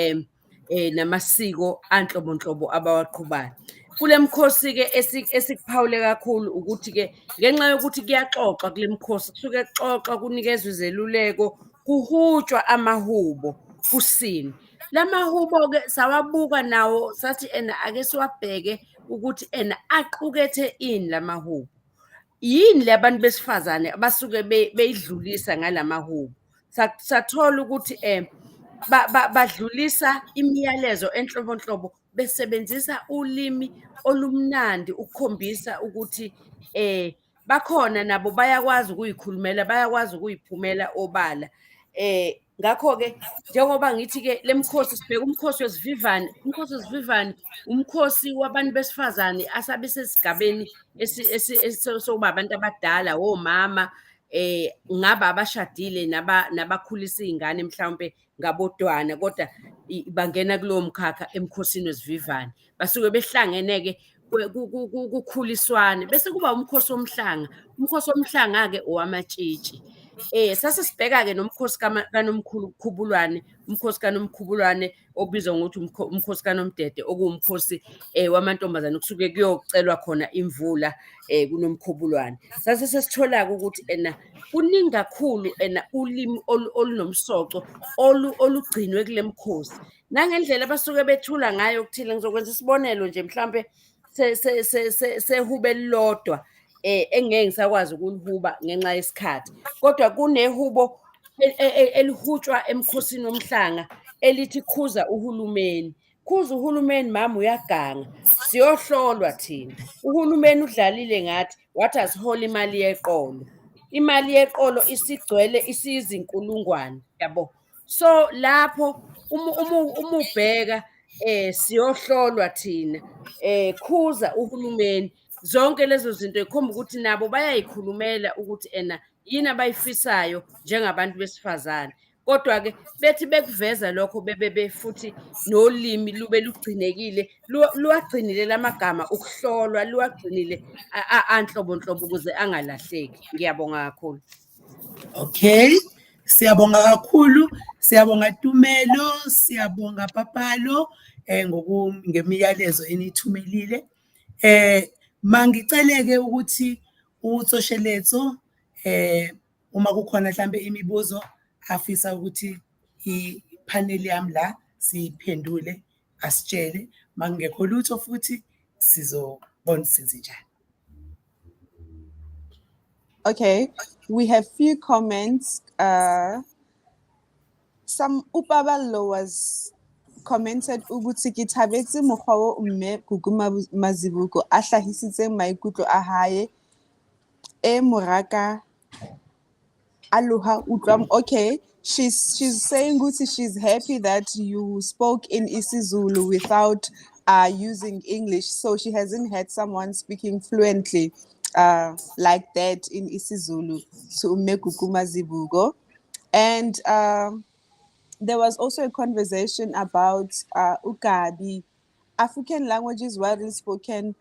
namasiko anhlobonhlobo abawaqhubayo kulemkhosi ke esikuphawule kakhulu ukuthi ke ngenxa yokuthi kuyaxoxwa kulemkhosi kusuke kuxoxwa kunikezwe izeluleko kuhutshwa amahubo kusini lamahubo ke sawabuka nawo sathi ake siwabheke ukuthi aqukethe ini lamahubo yini labantu besifazane abasuke beyidlulisa ngalamahubo sathola ukuthi badlulisa imiyalezo enhlobonhlobo besebenzisa ulimi olumnandi ukukhombisa ukuthi bakhona nabo bayakwazi ukuyikhulumela bayakwazi ukuyiphumela obala ngakho ke njengoba ngithi ke lemkhosi sibheka umkhosi wesivivane umkhosi wabantu besifazane asabe sesigabeni sokuba abantu abadala omama ngaba abashadile nabakhulisa izingane mhlawumbe ngabodwana kodwa bangena kulowo mkhakha emkhosini wesivivane basuke behlangene ke kukhuliswane bese kuba umkhosi womhlanga ke owamatshitshi sasesibheka ke nomkhosi kaNomkhubulwane umkhosi kaNomkhubulwane obizwa ngokuthi umkhosi kaNomdede okuwumkhosi wamantombazane kusuke kuyocelwa khona imvula kuNomkhubulwane sasesithola ukuthi kuningi kakhulu ulimi olunomsoco olugcinwe kule mkhosi nangendlela basuke bethula ngayo ukuthile ngizokwenza isibonelo nje mhlambe sehube lodwa engeke ngisakwazi ukulihuba ngenxa yesikhathi kodwa kunehubo elihutshwa emkhosini womhlanga elithi khuza uhulumeni mama uyaganga siyohlolwa thina uhulumeni udlalile ngathi wathi asihola imali yeqolo isigcwele isizinkulungwane yabo so lapho umubheka siyohlolwa thina khuza uhulumeni zonke lezo zinto ikhomba ukuthi nabo bayayikhulumela ukuthi yini abayifisayo njengabantu besifazane kodwa ke bethi bekuveza lokho bebe futhi nolimi lube lugcinekile luwagcinile lamagama ukuhlolwa luwagcinile anhlobonhlobo ukuze angalahleki ngiyabonga kakhulu okay siyabonga kakhulu siyabonga Tumelo siyabonga Papalo ngemiyalezo enithumelile mangiceleke ukuthi uTsosheletso uma kukhona mhlambe imibuzo afisa ukuthi ipanel yami la siphendule asitshele mangekho lutho futhi sizobona senze njani. Okay, we have few comments some Upabalo was commented ukuthi ke thabetse mokgwa o mme Gugu Mazibuko a hlahisitseng maikutlo a hae e moraka aloha utlwam. Okay, she's saying ukuthi she's happy that you spoke in isiZulu without using English, so she hasn't had someone speaking fluently like that in isiZulu to umme Gugu Mazibuko. And there was also a conversation about Ugabi, African languages widely spoken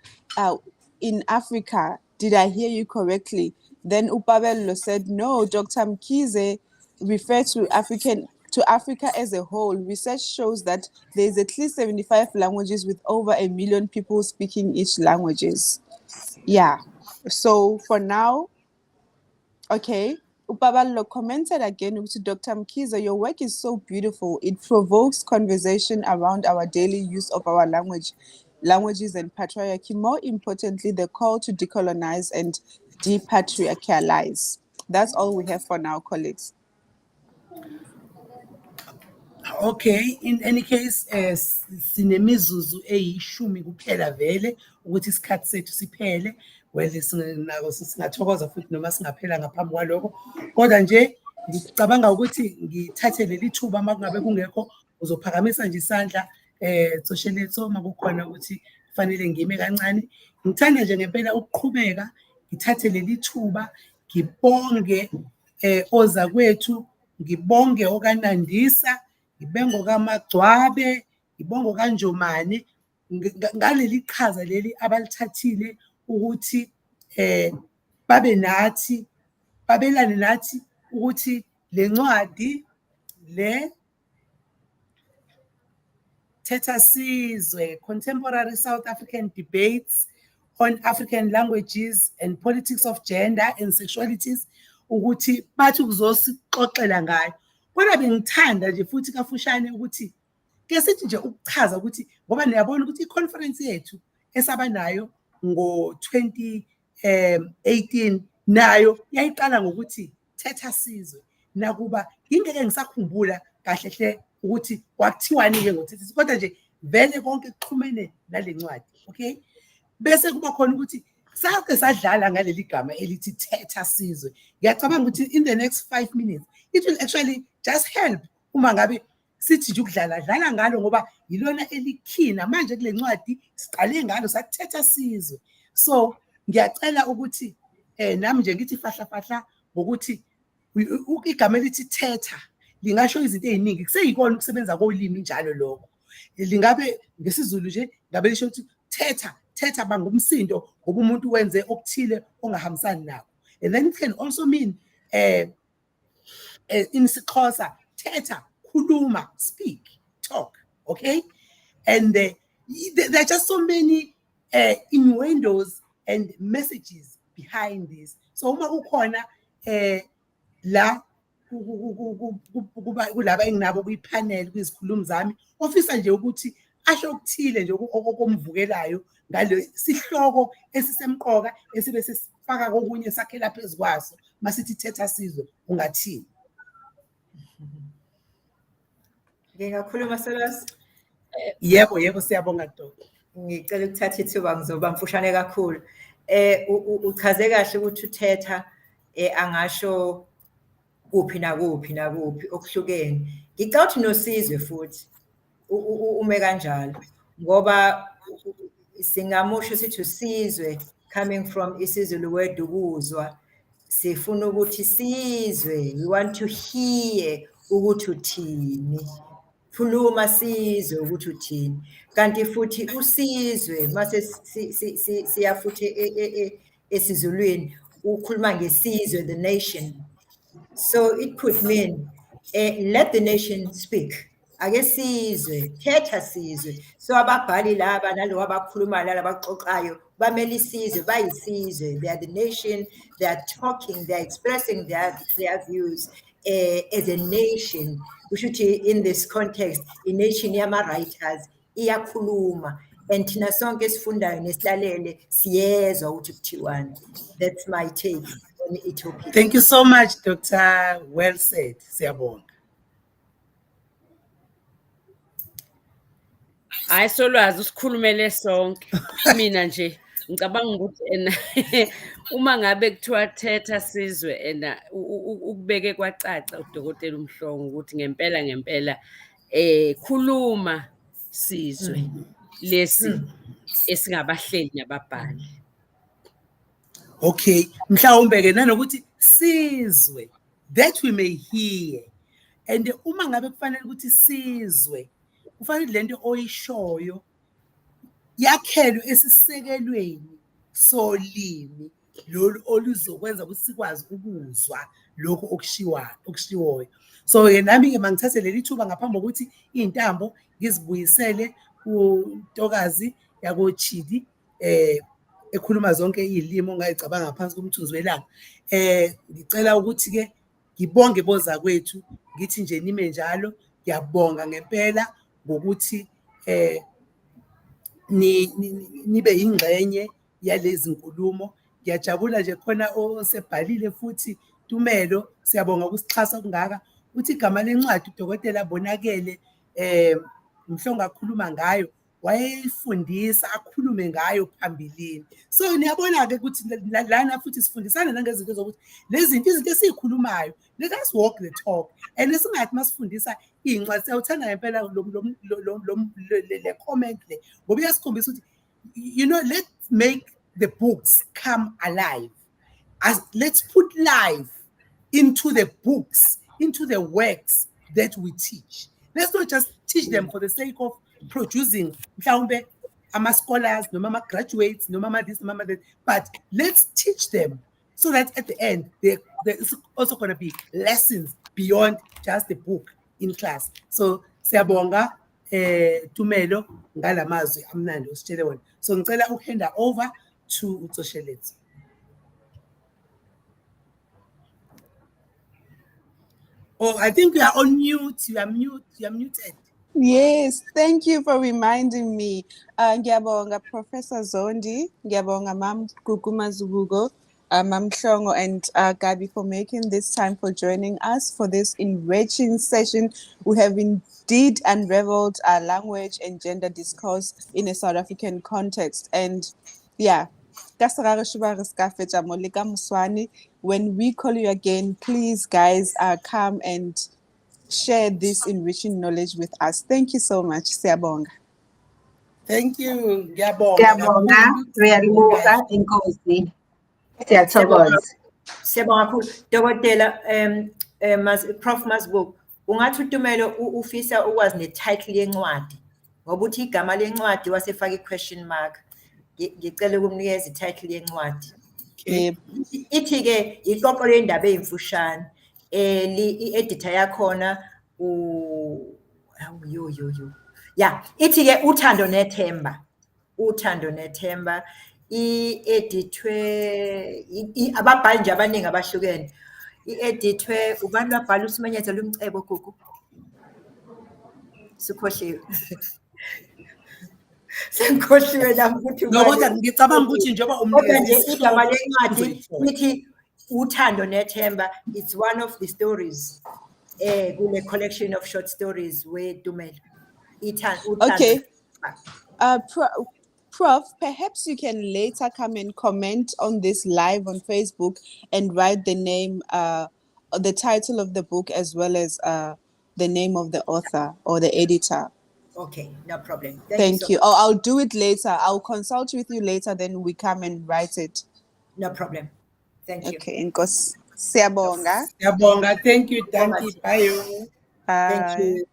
in Africa. Did I hear you correctly? Then Upabelo said, no, Dr. Mkhize referred to Africa as a whole. Research shows that there is at least 75 languages with over 1 million people speaking each languages. Yeah. So for now, okay. Upabalo commented again to Dr. Mkhize, your work is so beautiful. It provokes conversation around our daily use of our languages and patriarchy. More importantly, the call to decolonize and depatriarchalize. That's all we have for now, colleagues. Okay, in any case, sinemizuzu eyishumi kuphela vele ukuthi isikhathi sethu siphele. Well, sinako singathokoza futhi noma singaphela ngaphambi kwalokho. Kodwa nje ngicabanga ukuthi ngithathe leli thuba makungabe kungekho uzophakamisa nje isandla Tsosheletso makukhona ukuthi kufanele ngime kancane. Ngithanda nje ngempela ukuqhubeka ngithathe leli thuba ngibonge oza kwethu, ngibonge okanandisa, ngibonge okamagcwabe, ngibonge okanjomane ngaleli qhaza leli abalithathile ukuthi babe nathi, babelane nathi ukuthi le ncwadi le Thetha Sizwe, Contemporary South African Debates on African Languages and Politics of Gender and Sexualities, ukuthi bathi kuzosixoxela ngayo. Kodwa bengithanda nje futhi kafushane ukuthi ke sithi nje ukuchaza ukuthi ngoba niyabona ukuthi iconference yethu esaba nayo ngo-2018 nayo yayiqala ngokuthi Thetha Sizwe, nakuba ngingeke ngisakhumbula kahle hle ukuthi kwakuthiwani-ke ngoThetha Sizwe, kodwa nje vele konke kuxhumene nale ncwadi. Okay, bese kuba khona ukuthi sake sadlala ngaleli gama elithi Thetha Sizwe. Ngiyacabanga ukuthi in the next 5 minutes it will actually just help uma ngabe sithi nje ukudlala ngalo ngoba yilona elikhina manje kule ncwadi siqale ngalo sathetha Sizwe. So ngiyacela ukuthi nami nje ngithi fahla ngokuthi igama elithi Thetha lingasho izinto eziningi, kuseyikona ukusebenza kolimi njalo lokho. Lingabe ngesiZulu nje ngabe lisho ukuthi Thetha bangumsindo ngoba umuntu wenze okuthile ongahambisani nawo. And then it can also mean in isiXhosa Thetha, khuluma, speak, talk. Okay, and there are just so many innuendos and messages behind this. So uma kukhona la kulaba enginabo kwipanel kwizikhulumi zami ofisa nje ukuthi asho okuthile nje okomvukelayo ngalo sihloko esisemqoka esibe sesifaka kokunye sakhela phezukwaso masithi Thetha Sizwe ungathini. Ngingakhuluma Selos? Yebo siyabonga Dr. Ngicela ukuthatha ithuba ngizoba mfushane kakhulu. Uchaze kahle ukuthi uThetha angasho kuphi nakuphi okuhlukene. Ngicela ukuthi noSizwe futhi ume kanjalo ngoba singamusho sithi uSizwe coming from isiZulu word ukuzwa, sifuna ukuthi Sizwe, we want to hear ukuthi uthini. Khuluma Sizwe ukuthi uthini. Kanti futhi uSizwe mase siya futhi esiZulwini ukhuluma ngesizwe, the nation. So it could mean let the nation speak. Ake Sizwe, Thetha Sizwe. So ababhali laba nalo abakhuluma la abaxoxayo bameli isizwe, bayisizwe. They are the nation, they are talking, they are expressing their views as a nation. We should, in this context, in nation yama-writers iyakhuluma and thina sonke esifundayo nesilalele siyezwa ukuthi kuthiwani. That's my take on Ethiopia. Thank you so much, Dr. Well said. Siyabonga. Hayi solwazi usikhulumele sonke. Mina nje ngicabanga ukuthi ena uma ngabe kuthiwa Thetha Sizwe ena ukubeke kwacaca udokotela uMhlongo ukuthi ngempela khuluma Sizwe lesi esingabahleli nababhali. Okay, mhlawumbe ke nanokuthi sizwe that we may hear. And uma ngabe kufanele ukuthi sizwe, kufanele lento oyishoyo yakhelwe esisekelweni solimi lolu oluzokwenza ukuthi sikwazi ukuzwa lokho okushiwoyo. So ke nami ke mangithathe leli thuba ngaphambi kokuthi izintambo ngizibuyisele kuNtokazi yakoChidi ekhuluma zonke izilimi ongayicabanga ngaphansi komthunzi welanga. Ngicela ukuthi ke ngibonge boza kwethu ngithi nje nime njalo. Ngiyabonga ngempela ngokuthi nibe ingxenye yalezi nkulumo. Ngiyajabula nje khona osebhalile futhi Tumelo, siyabonga ukusixhasa kungaka. Uthi igama lencwadi udokotela Bonakele Mhlongo akhuluma ngayo wayefundisa akhulume ngayo phambilini. So niyabona ke ukuthi lana futhi sifundisana nangezinto zokuthi lezi zinto izinto esikhulumayo, let us walk the talk. And esingathi masifundisa incwadi siyawuthanda ngempela le comment le ngoba iyasikhombisa ukuthi let's make the books come alive. Let's put life into the books, into the works that we teach. Let's not just teach them for the sake of producing mhlawumbe ama-scholars noma ama-graduates noma this noma that, but let's teach them so that at the end there's also going to be lessons beyond just the book in class. So siyabonga Tumelo ngalamazwi amnandi ositshele wona. So ngicela ukuhanda over to uTsosheletsi. Oh, I think you are on mute. You are muted. Yes, thank you for reminding me. Ngiyabonga Professor Zondi, ngiyabonga Mam Zungu, Mam Mhlongo, and Gabi for making this time for joining us for this enriching session. We have indeed unraveled our language and gender discourse in a South African context. And yeah, when we call you again, please guys come and share this enriching knowledge with us. Thank you so much. Siyabonga. Thank you. Ngiyabonga. Ngiyabonga, inkosi. Siyathokoza. Siyabonga kakhulu. Dokotela Prof Masbook, ungathi uTumelo ufisa ukwazi netitle yencwadi ngoba uthi igama lencwadi wasefaka i-question mark. Ngicela ukumnikeza ititle yencwadi. Ithi ke iqoqo lendaba ezimfushane. I-editor yakhona yeah, ithi ke uthando nethemba i-edithwe ababhali nje abaningi abahlukene. I-edithwe ubani wabhala uSimenyethe Lumcebo Gugu sikhohliwe. Sengikhohliwe lapho ukuthi kodwa ngicabanga ukuthi njengoba umnike igama lencwadi lithi Uthando Nethemba. It's one of the stories kule collection of short stories where Tumelo. Okay. Prof, perhaps you can later come and comment on this live on Facebook and write the name, the title of the book as well as the name of the author or the editor. Okay, no problem. Thank you. I'll do it later. I'll consult with you later, then we come and write it. No problem. Thank you. Okay, Nkos. Siyabonga. Siyabonga. Thank you, Tanti. Bye. Bye. Thank you.